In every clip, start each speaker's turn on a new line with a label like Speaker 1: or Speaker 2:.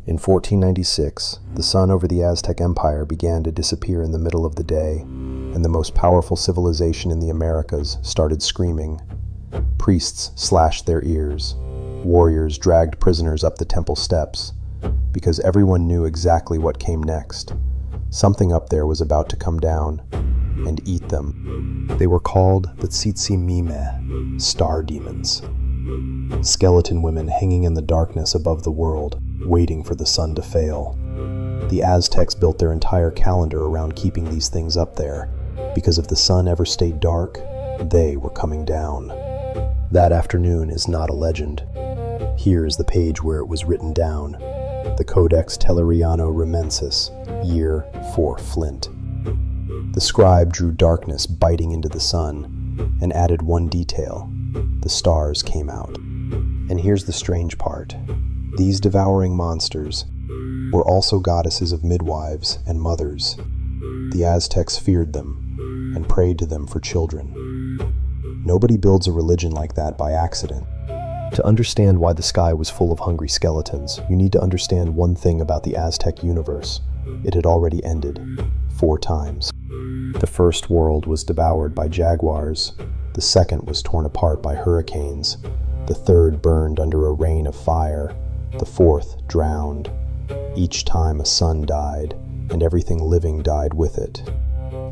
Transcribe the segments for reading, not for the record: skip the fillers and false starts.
Speaker 1: In 1496, the sun over the Aztec Empire began to disappear in the middle of the day, and the most powerful civilization in the Americas started screaming. Priests slashed their ears. Warriors dragged prisoners up the temple steps, because everyone knew exactly what came next. Something up there was about to come down and eat them. They were called the Tzitzimime, star demons. Skeleton women hanging in the darkness above the world, waiting for the sun to fail. The Aztecs built their entire calendar around keeping these things up there, because if the sun ever stayed dark, they were coming down. That afternoon is not a legend. Here is the page where it was written down. The Codex Telleriano-Rimensis, year 4 Flint. The scribe drew darkness biting into the sun and added one detail. The stars came out. And here's the strange part. These devouring monsters were also goddesses of midwives and mothers. The Aztecs feared them and prayed to them for children. Nobody builds a religion like that by accident. To understand why the sky was full of hungry skeletons, you need to understand one thing about the Aztec universe. It had already ended 4 times. The first world was devoured by jaguars. The second was torn apart by hurricanes. The third burned under a rain of fire. The fourth drowned. Each time a son died, and everything living died with it.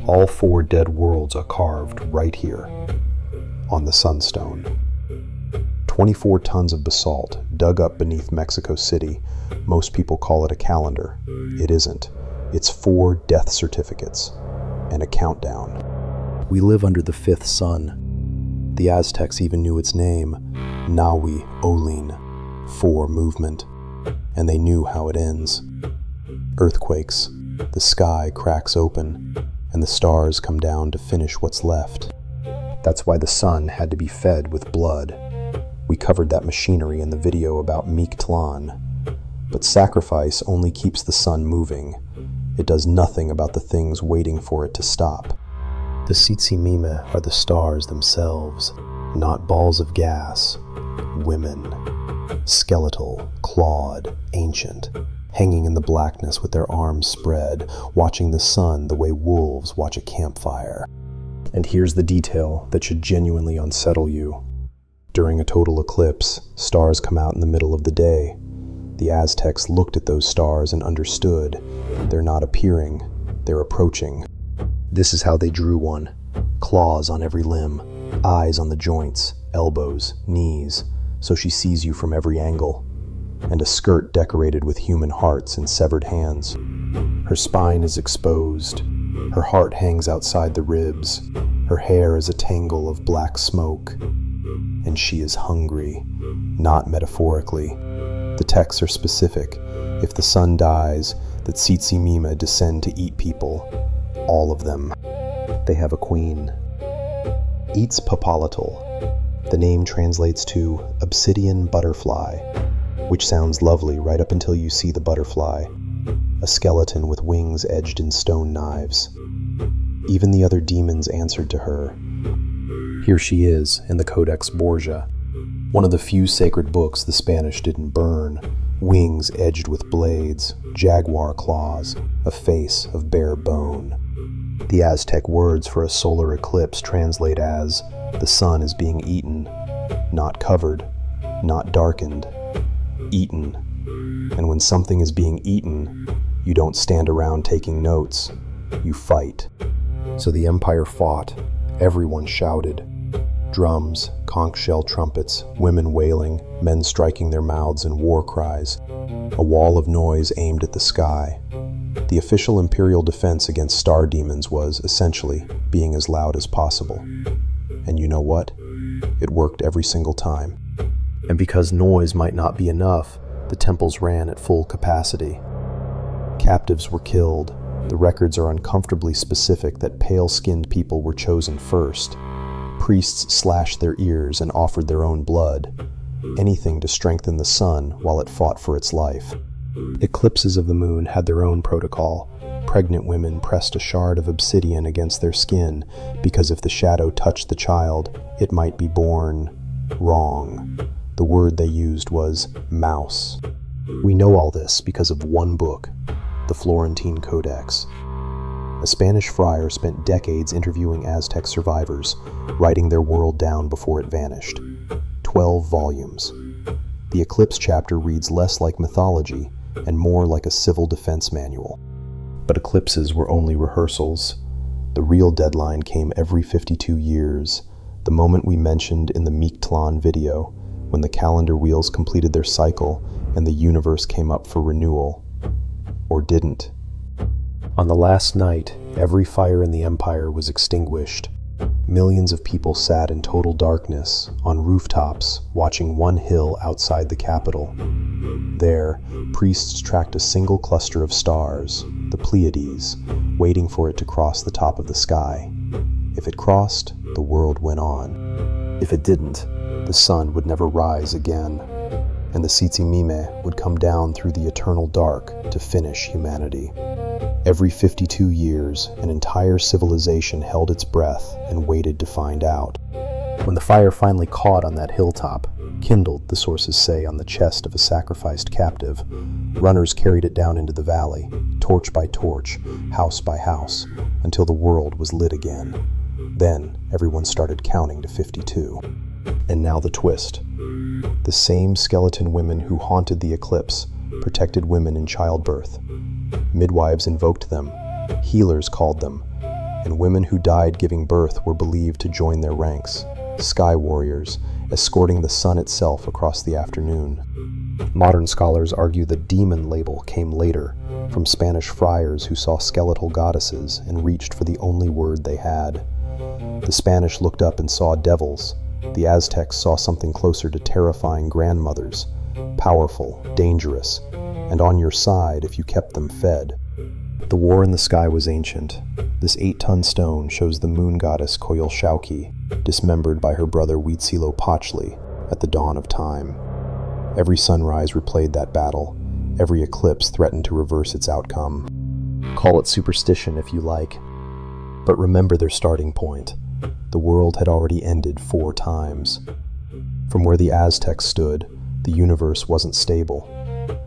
Speaker 1: All 4 dead worlds are carved right here, on the Sunstone. 24 tons of basalt dug up beneath Mexico City. Most people call it a calendar. It isn't. It's 4 death certificates and a countdown. We live under the 5th sun. The Aztecs even knew its name, Nahui Olin, 4 movement, and they knew how it ends. Earthquakes, the sky cracks open, and the stars come down to finish what's left. That's why the sun had to be fed with blood. We covered that machinery in the video about Mictlan. But sacrifice only keeps the sun moving. It does nothing about the things waiting for it to stop. The Tzitzimime are the stars themselves, not balls of gas. Women. Skeletal, clawed, ancient, hanging in the blackness with their arms spread, watching the sun the way wolves watch a campfire. And here's the detail that should genuinely unsettle you. During a total eclipse, stars come out in the middle of the day. The Aztecs looked at those stars and understood. They're not appearing, they're approaching. This is how they drew one. Claws on every limb, eyes on the joints, elbows, knees, so she sees you from every angle. And a skirt decorated with human hearts and severed hands. Her spine is exposed. Her heart hangs outside the ribs. Her hair is a tangle of black smoke. And she is hungry, not metaphorically. The texts are specific. If the sun dies, the Tzitzimime descend to eat people. All of them. They have a queen. Itzpapalotl. The name translates to obsidian butterfly, which sounds lovely right up until you see the butterfly. A skeleton with wings edged in stone knives. Even the other demons answered to her. Here she is in the Codex Borgia, one of the few sacred books the Spanish didn't burn. Wings edged with blades, jaguar claws, a face of bare bone. The Aztec words for a solar eclipse translate as, the sun is being eaten, not covered, not darkened, eaten. And when something is being eaten, you don't stand around taking notes, you fight. So the empire fought, everyone shouted. Drums, conch shell trumpets, women wailing, men striking their mouths in war cries. A wall of noise aimed at the sky. The official imperial defense against star demons was, essentially, being as loud as possible. And you know what? It worked every single time. And because noise might not be enough, the temples ran at full capacity. Captives were killed. The records are uncomfortably specific that pale-skinned people were chosen first. Priests slashed their ears and offered their own blood. Anything to strengthen the sun while it fought for its life. Eclipses of the moon had their own protocol. Pregnant women pressed a shard of obsidian against their skin because if the shadow touched the child, it might be born wrong. The word they used was mouse. We know all this because of one book, the Florentine Codex. A Spanish friar spent decades interviewing Aztec survivors, writing their world down before it vanished. 12 volumes. The Eclipse chapter reads less like mythology and more like a civil defense manual. But eclipses were only rehearsals. The real deadline came every 52 years, the moment we mentioned in the Mictlan video, when the calendar wheels completed their cycle and the universe came up for renewal. Or didn't. On the last night, every fire in the empire was extinguished. Millions of people sat in total darkness, on rooftops, watching one hill outside the capital. There, priests tracked a single cluster of stars, the Pleiades, waiting for it to cross the top of the sky. If it crossed, the world went on. If it didn't, the sun would never rise again, and the Tzitzimime would come down through the eternal dark to finish humanity. Every 52 years, an entire civilization held its breath and waited to find out. When the fire finally caught on that hilltop, kindled, the sources say, on the chest of a sacrificed captive, runners carried it down into the valley, torch by torch, house by house, until the world was lit again. Then, everyone started counting to 52. And now the twist. The same skeleton women who haunted the eclipse protected women in childbirth. Midwives invoked them, healers called them, and women who died giving birth were believed to join their ranks, sky warriors, escorting the sun itself across the afternoon. Modern scholars argue the demon label came later, from Spanish friars who saw skeletal goddesses and reached for the only word they had. The Spanish looked up and saw devils. The Aztecs saw something closer to terrifying grandmothers, powerful, dangerous, and on your side if you kept them fed. The war in the sky was ancient. This 8-ton stone shows the moon goddess Coyolxauhqui, dismembered by her brother Itzpapalotl at the dawn of time. Every sunrise replayed that battle. Every eclipse threatened to reverse its outcome. Call it superstition if you like, but remember their starting point. The world had already ended 4 times. From where the Aztecs stood, the universe wasn't stable.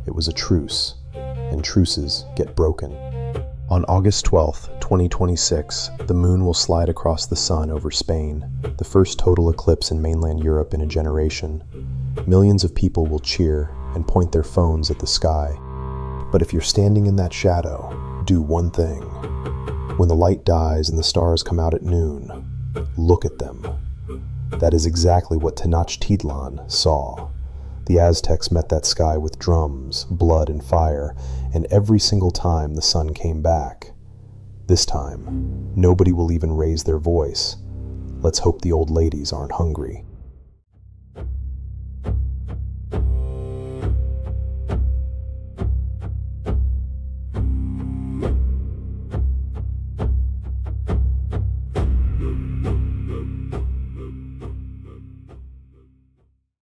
Speaker 1: It was a truce, and truces get broken. On August 12th, 2026, the moon will slide across the sun over Spain, the first total eclipse in mainland Europe in a generation. Millions of people will cheer and point their phones at the sky. But if you're standing in that shadow, do one thing. When the light dies and the stars come out at noon, look at them. That is exactly what Tenochtitlan saw. The Aztecs met that sky with drums, blood, and fire, and every single time the sun came back. This time, nobody will even raise their voice. Let's hope the old ladies aren't hungry.